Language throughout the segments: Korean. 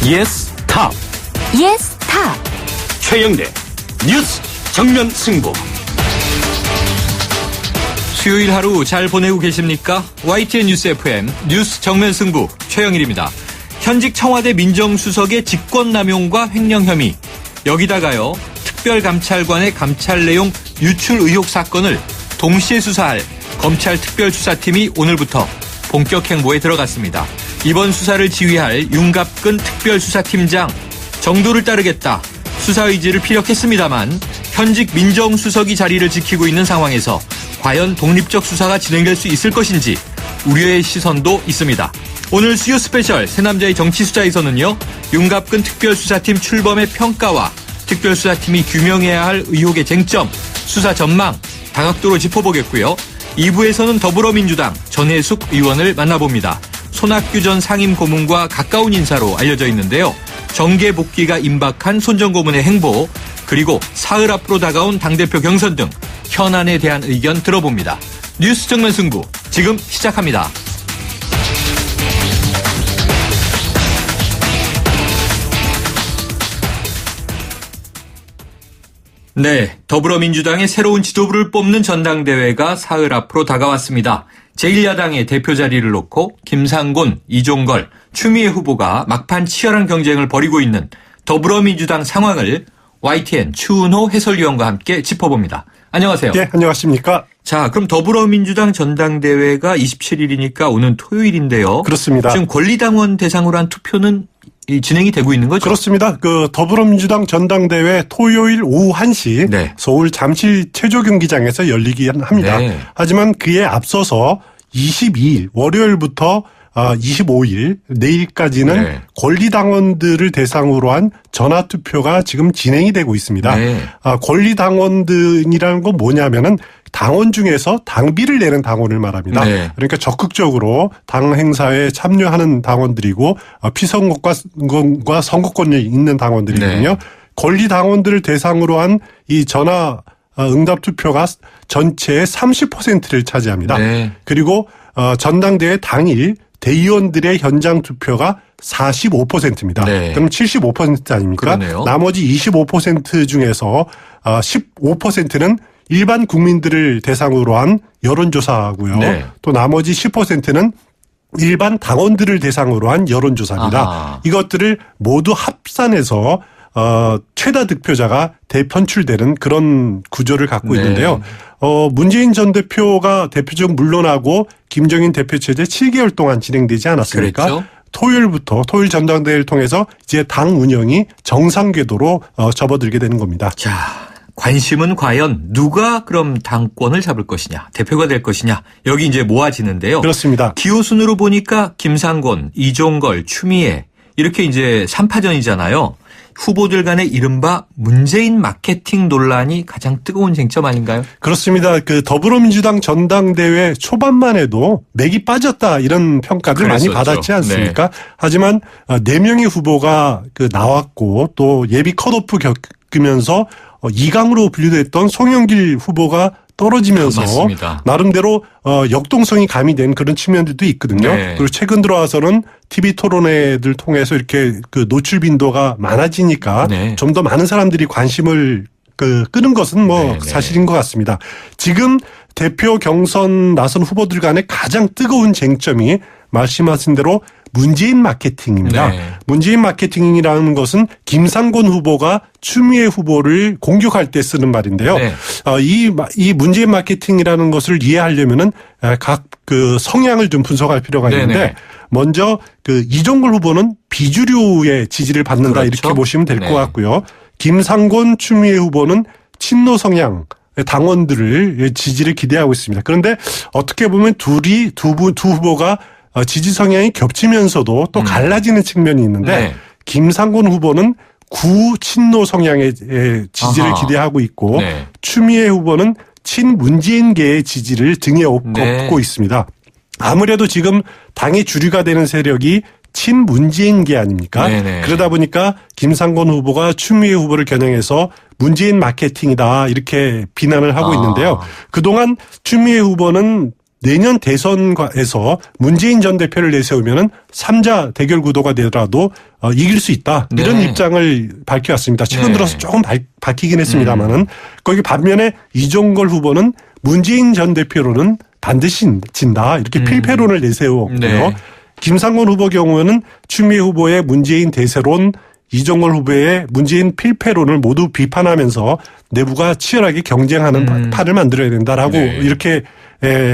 예스 탑. 예스 탑. 최영대 뉴스 정면 승부. 수요일 하루 잘 보내고 계십니까? YTN 뉴스 FM 뉴스 정면 승부 최영일입니다. 현직 청와대 민정수석의 직권남용과 횡령 혐의, 여기다가요 특별감찰관의 감찰 내용 유출 의혹 사건을 동시에 수사할 검찰 특별수사팀이 오늘부터 본격 행보에 들어갔습니다. 이번 수사를 지휘할 윤갑근 특별수사팀장, 정도를 따르겠다, 수사 의지를 피력했습니다만 현직 민정수석이 자리를 지키고 있는 상황에서 과연 독립적 수사가 진행될 수 있을 것인지 우려의 시선도 있습니다. 오늘 수요 스페셜 새남자의 정치수사에서는요, 윤갑근 특별수사팀 출범의 평가와 특별수사팀이 규명해야 할 의혹의 쟁점, 수사 전망 다각도로 짚어보겠고요. 2부에서는 더불어민주당 전해숙 의원을 만나봅니다. 손학규 전 상임고문과 가까운 인사로 알려져 있는데요. 정계 복귀가 임박한 손 전 고문의 행보, 그리고 사흘 앞으로 다가온 당대표 경선 등 현안에 대한 의견 들어봅니다. 뉴스 정면 승부 지금 시작합니다. 네, 더불어민주당의 새로운 지도부를 뽑는 전당대회가 사흘 앞으로 다가왔습니다. 제1야당의 대표 자리를 놓고 김상곤, 이종걸, 추미애 후보가 막판 치열한 경쟁을 벌이고 있는 더불어민주당 상황을 YTN 추은호 해설위원과 함께 짚어봅니다. 안녕하세요. 네, 안녕하십니까. 자, 그럼 더불어민주당 전당대회가 27일이니까 오는 토요일인데요. 그렇습니다. 지금 권리당원 대상으로 한 투표는 진행이 되고 있는 거죠? 그렇습니다. 더불어민주당 전당대회 토요일 오후 1시 네. 서울 잠실 체조경기장에서 열리기 합니다. 네. 하지만 그에 앞서서 22일 월요일부터 25일 내일까지는 네. 권리당원들을 대상으로 한 전화투표가 지금 진행이 되고 있습니다. 네. 권리당원들이라는 건 뭐냐면은 당원 중에서 당비를 내는 당원을 말합니다. 네. 그러니까 적극적으로 당 행사에 참여하는 당원들이고 피선거과 선거권이 있는 당원들이거든요. 네. 권리당원들을 대상으로 한 이 전화 응답 투표가 전체의 30%를 차지합니다. 네. 그리고 전당대회 당일 대의원들의 현장 투표가 45%입니다. 네. 그럼 75% 아닙니까? 그러네요. 나머지 25% 중에서 15%는 일반 국민들을 대상으로 한 여론조사고요. 네. 또 나머지 10%는 일반 당원들을 대상으로 한 여론조사입니다. 아하. 이것들을 모두 합산해서 최다 득표자가 대편출되는 그런 구조를 갖고 네. 있는데요. 문재인 전 대표가 대표적 물러나고 김정인 대표 체제 7개월 동안 진행되지 않았습니까? 그랬죠. 토요일 전당대회를 통해서 이제 당 운영이 정상 궤도로 접어들게 되는 겁니다. 자, 관심은 과연 누가 그럼 당권을 잡을 것이냐, 대표가 될 것이냐, 여기 이제 모아지는데요. 그렇습니다. 기호순으로 보니까 김상곤, 이종걸, 추미애 이렇게 이제 3파전이잖아요. 후보들 간의 이른바 문재인 마케팅 논란이 가장 뜨거운 쟁점 아닌가요? 그렇습니다. 더불어민주당 전당대회 초반만 해도 맥이 빠졌다 이런 평가들 그랬었죠. 많이 받았지 않습니까? 네. 하지만 4명의 후보가 나왔고 또 예비 컷오프 겪으면서 2강으로 분류됐던 송영길 후보가 떨어지면서 맞습니다. 나름대로 역동성이 가미된 그런 측면들도 있거든요. 네. 그리고 최근 들어와서는 TV 토론회들 통해서 이렇게 노출 빈도가 많아지니까 네. 좀 더 많은 사람들이 관심을 끄는 것은 네. 사실인 것 같습니다. 지금 대표 경선 나선 후보들 간의 가장 뜨거운 쟁점이 말씀하신 대로 문재인 마케팅입니다. 네. 문재인 마케팅이라는 것은 김상곤 후보가 추미애 후보를 공격할 때 쓰는 말인데요. 네. 이 문재인 마케팅이라는 것을 이해하려면은 각 성향을 좀 분석할 필요가 있는데 네네. 먼저 이종걸 후보는 비주류의 지지를 받는다 그렇죠. 이렇게 보시면 될 것 네. 같고요. 김상곤 추미애 후보는 친노 성향 당원들을 지지를 기대하고 있습니다. 그런데 어떻게 보면 두 후보가 지지 성향이 겹치면서도 또 갈라지는 측면이 있는데 네. 김상곤 후보는 구친노 성향의 지지를 아하. 기대하고 있고 네. 추미애 후보는 친문재인계의 지지를 등에 업고 네. 있습니다. 아무래도 지금 당의 주류가 되는 세력이 친문재인계 아닙니까? 네네. 그러다 보니까 김상곤 후보가 추미애 후보를 겨냥해서 문재인 마케팅이다 이렇게 비난을 하고 있는데요. 그동안 추미애 후보는 내년 대선에서 문재인 전 대표를 내세우면은 3자 대결 구도가 되더라도 이길 수 있다. 이런 네. 입장을 밝혀왔습니다. 최근 네. 들어서 조금 바뀌긴 했습니다만은 거기 반면에 이종걸 후보는 문재인 전 대표로는 반드시 진다. 이렇게 필패론을 내세웠고요. 네. 김상곤 후보 경우에는 추미애 후보의 문재인 대세론, 이종걸 후보의 문재인 필패론을 모두 비판하면서 내부가 치열하게 경쟁하는 판을 만들어야 된다라고 네. 이렇게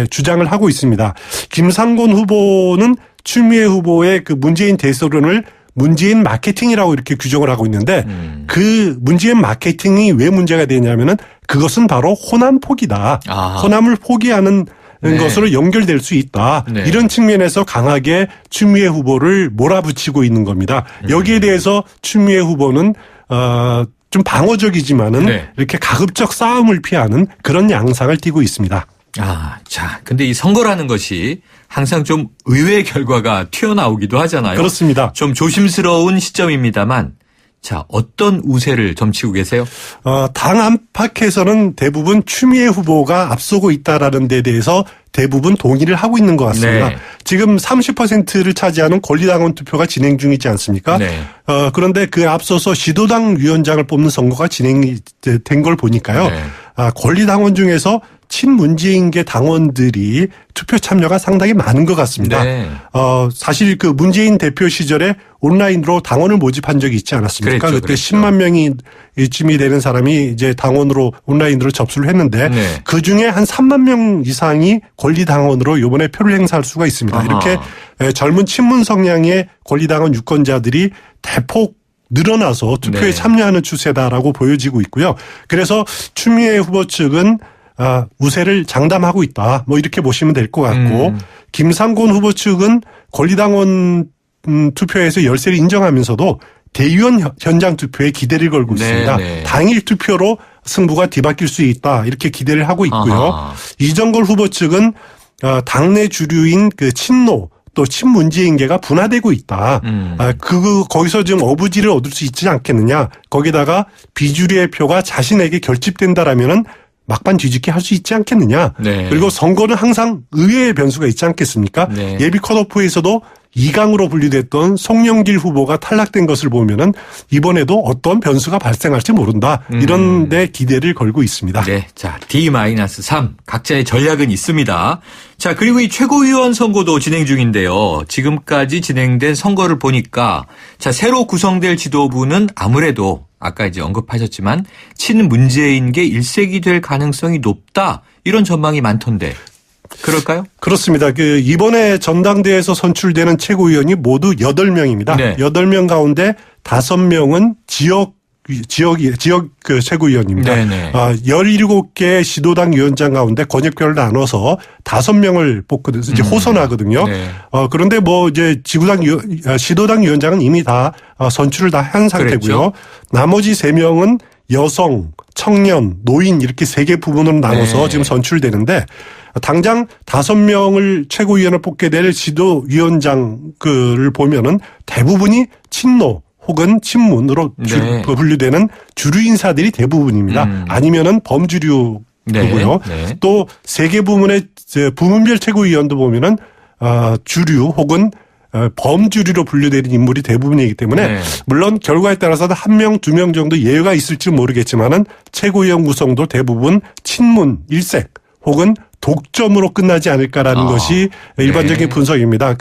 주장을 하고 있습니다. 김상곤 후보는 추미애 후보의 그 문재인 대세론을 문재인 마케팅이라고 이렇게 규정을 하고 있는데 그 문재인 마케팅이 왜 문제가 되냐면은 그것은 바로 호남 포기다. 아하. 호남을 포기하는 네. 것으로 연결될 수 있다. 네. 이런 측면에서 강하게 추미애 후보를 몰아붙이고 있는 겁니다. 여기에 대해서 추미애 후보는 좀 방어적이지만은 네. 이렇게 가급적 싸움을 피하는 그런 양상을 띠고 있습니다. 자, 근데 이 선거라는 것이 항상 좀 의외의 결과가 튀어나오기도 하잖아요. 그렇습니다. 좀 조심스러운 시점입니다만, 자, 어떤 우세를 점치고 계세요? 당 안팎에서는 대부분 추미애 후보가 앞서고 있다라는 데 대해서 대부분 동의를 하고 있는 것 같습니다. 네. 지금 30%를 차지하는 권리당원 투표가 진행 중이지 않습니까? 네. 그런데 그 앞서서 시도당 위원장을 뽑는 선거가 진행이 된 걸 보니까요. 네. 권리당원 중에서 친문재인계 당원들이 투표 참여가 상당히 많은 것 같습니다. 네. 사실 그 문재인 대표 시절에 온라인으로 당원을 모집한 적이 있지 않았습니까? 그때 10만 명이 쯤이 되는 사람이 이제 당원으로 온라인으로 접수를 했는데 네. 그 중에 한 3만 명 이상이 권리당원으로 이번에 표를 행사할 수가 있습니다. 아하. 이렇게 젊은 친문 성향의 권리당원 유권자들이 대폭 늘어나서 투표에 네. 참여하는 추세다라고 보여지고 있고요. 그래서 추미애 후보 측은 우세를 장담하고 있다. 뭐 이렇게 보시면 될 것 같고 김상곤 후보 측은 권리당원 투표에서 열세를 인정하면서도 대의원 현장 투표에 기대를 걸고 네, 있습니다. 네. 당일 투표로 승부가 뒤바뀔 수 있다. 이렇게 기대를 하고 있고요. 아하. 이정걸 후보 측은 당내 주류인 그 친노 또 친문재인계가 분화되고 있다. 거기서 지금 어부지를 얻을 수 있지 않겠느냐. 거기다가 비주류의 표가 자신에게 결집된다라면은 막판 뒤집기 할 수 있지 않겠느냐. 네. 그리고 선거는 항상 의외의 변수가 있지 않겠습니까? 네. 예비 컷오프에서도 2강으로 분류됐던 송영길 후보가 탈락된 것을 보면은 이번에도 어떤 변수가 발생할지 모른다. 이런 데 기대를 걸고 있습니다. 네. 자, D-3. 각자의 전략은 있습니다. 자, 그리고 이 최고위원 선거도 진행 중인데요. 지금까지 진행된 선거를 보니까 자, 새로 구성될 지도부는 아무래도 아까 이제 언급하셨지만 친문재인계 일색이 될 가능성이 높다. 이런 전망이 많던데. 그럴까요? 그렇습니다. 이번에 전당대회에서 선출되는 최고위원이 모두 8명입니다. 네. 8명 가운데 5명은 지역 그 최고위원입니다. 네네. 17개 시도당 위원장 가운데 권역별로 나눠서 5명을 뽑거든요. 이제 호선하거든요. 네. 그런데 이제 시도당 위원장은 이미 다 선출을 다 한 상태고요. 그랬죠. 나머지 3명은 여성, 청년, 노인 이렇게 3개 부분으로 나눠서 네. 지금 선출되는데 당장 5명을 최고위원을 뽑게 될 지도위원장을 보면은 대부분이 친노 혹은 친문으로 네. 분류되는 주류 인사들이 대부분입니다. 아니면은 범주류고요. 네. 또 3개 부문의 부문별 최고위원도 보면은 주류 혹은 범주류로 분류되는 인물이 대부분이기 때문에 네. 물론 결과에 따라서는 1명, 2명 정도 예외가 있을지 모르겠지만은 최고위원 구성도 대부분 친문, 일색 혹은 독점으로 끝나지 않을까라는 것이 일반적인 네. 분석입니다.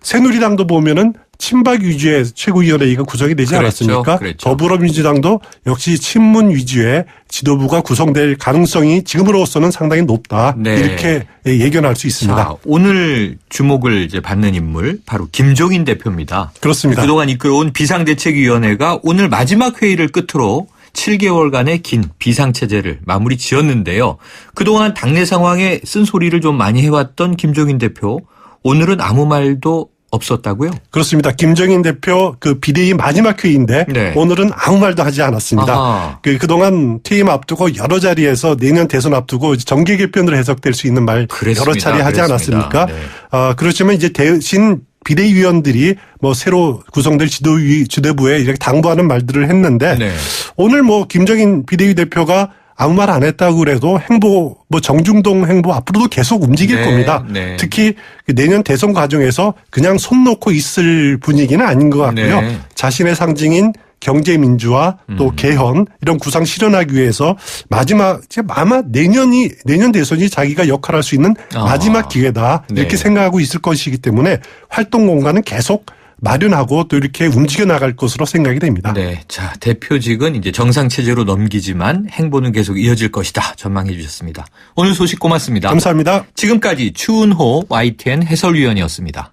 새누리당도 보면은 친박 위주의 최고위원회가 구성이 되지 않았습니까? 그랬죠. 더불어민주당도 역시 친문 위주의 지도부가 구성될 가능성이 지금으로서는 상당히 높다. 네. 이렇게 예견할 수 있습니다. 자, 오늘 주목을 이제 받는 인물 바로 김종인 대표입니다. 그렇습니다. 그동안 이끌어온 비상대책위원회가 오늘 마지막 회의를 끝으로 7개월간의 긴 비상체제를 마무리 지었는데요. 그동안 당내 상황에 쓴소리를 좀 많이 해왔던 김종인 대표, 오늘은 아무 말도 없었다고요? 그렇습니다. 김종인 대표 비대위 마지막 회의인데 네. 오늘은 아무 말도 하지 않았습니다. 아하. 그동안 퇴임 앞두고 여러 자리에서 내년 대선 앞두고 정계 개편으로 해석될 수 있는 말 그랬습니다. 여러 차례 하지 그랬습니다. 않았습니까? 네. 그렇지만 이제 대신 비대위원들이 새로 구성될 지도부에 이렇게 당부하는 말들을 했는데 네. 오늘 김종인 비대위 대표가 아무 말 안 했다고 그래도 행보, 정중동 행보 앞으로도 계속 움직일 네, 겁니다. 네. 특히 내년 대선 과정에서 그냥 손 놓고 있을 분위기는 아닌 것 같고요. 네. 자신의 상징인 경제 민주화 또 개헌 이런 구상 실현하기 위해서 마지막 아마 내년 대선이 자기가 역할할 수 있는 마지막 기회다 이렇게 네. 생각하고 있을 것이기 때문에 활동 공간은 계속 마련하고 또 이렇게 움직여 나갈 것으로 생각이 됩니다. 네. 자, 대표직은 이제 정상체제로 넘기지만 행보는 계속 이어질 것이다. 전망해 주셨습니다. 오늘 소식 고맙습니다. 감사합니다. 지금까지 추은호 YTN 해설위원이었습니다.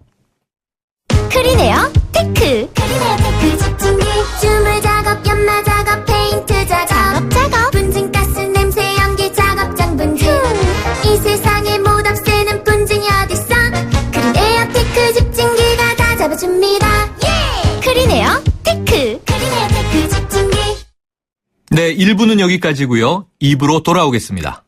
크리네어 테크. 크리네어 테크 집중기. 주물 작업, 연마 작업, 페인트 작업. 분진가스 냄새 연기 작업장 분진. 이 세상에 못 없애는 분진이 어딨어. 크리네어 테크 집중기가 다 잡아줍니다. 예! 크리네어 테크. 크리네어 테크 집중기. 네, 1부는 여기까지고요. 2부로 돌아오겠습니다.